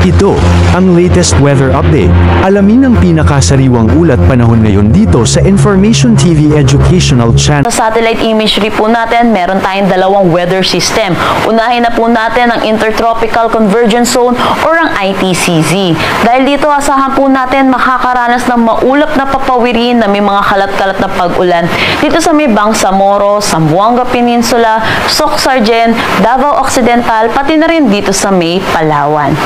Ito, ang latest weather update. Alamin ang pinakasariwang ulat panahon ngayon dito sa Information TV Educational Channel. Sa satellite imagery po natin, meron tayong dalawang weather system. Unahin na po natin ang Intertropical Convergence Zone or ang ITCZ. Dahil dito, asahan po natin makakaranas ng maulap na papawirin na may mga kalat-kalat na pag-ulan dito sa may Bangsamoro, Zamboanga Peninsula, Soc-Sargen, Davao Occidental, pati na rin dito sa may Palawan.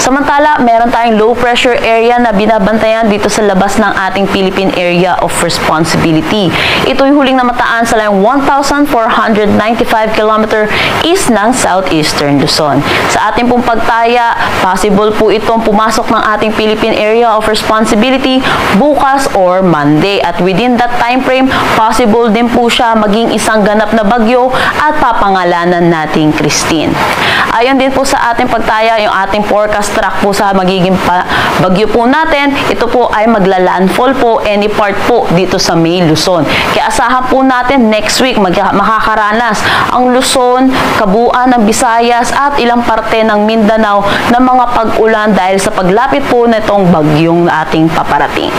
Samantala, meron tayong low pressure area na binabantayan dito sa labas ng ating Philippine Area of Responsibility. Ito'y huling namataan sa layong 1,495 km east ng southeastern Luzon. Sa ating pong pagtaya, possible po itong pumasok ng ating Philippine Area of Responsibility bukas or Monday. At within that time frame, possible din po siya maging isang ganap na bagyo at papangalanan nating Christine. Ayon din po sa ating pagtaya, yung ating forecast track po sa magiging bagyo po natin, ito po ay magla-landfall po any part po dito sa may Luzon. Kaya asahan po natin next week makakaranas ang Luzon, kabuuan ng Visayas at ilang parte ng Mindanao ng mga pag-ulan dahil sa paglapit po nitong bagyong ating paparating.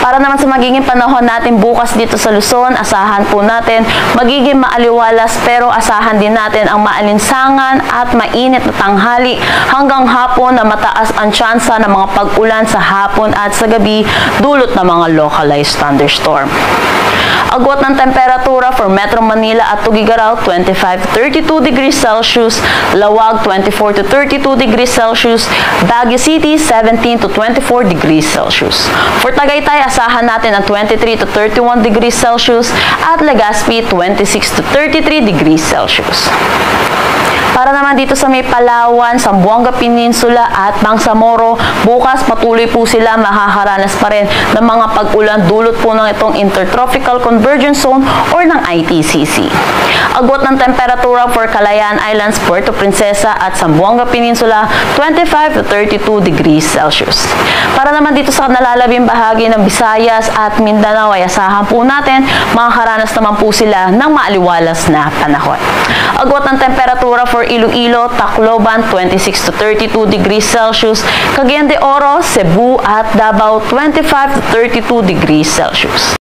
Para naman sa magiging panahon natin bukas dito sa Luzon, asahan po natin magiging maaliwalas pero asahan din natin ang maalinsangan at mainit na tanghali hanggang hapon na mataas ang tsansa ng mga pag-ulan sa hapon at sa gabi dulot ng mga localized thunderstorm. Agwat ng temperatura for Metro Manila at Tuguegarao 25 to 32 degrees Celsius, Lawag 24 to 32 degrees Celsius, Baguio City 17 to 24 degrees Celsius. For Tagaytay, asahan natin ang 23 to 31 degrees Celsius at Legazpi 26 to 33 degrees Celsius. Para naman dito sa may Palawan, Zamboanga Peninsula at Bangsamoro, bukas patuloy po sila makakaranas pa rin ng mga pag-ulan dulot po ng itong Intertropical Convergence Zone or ng ITCZ. Agwat ng temperatura for Calayan Islands, Puerto Princesa at Zamboanga Peninsula, 25 to 32 degrees Celsius. Para naman dito sa nalalabing bahagi ng Visayas at Mindanao ay asahan po natin makakaranas naman po sila ng maaliwalas na panahon. Agwat ng temperatura for Iloilo, Tacloban, 26 to 32 degrees Celsius, Cagayan de Oro, Cebu at Davao, 25 to 32 degrees Celsius.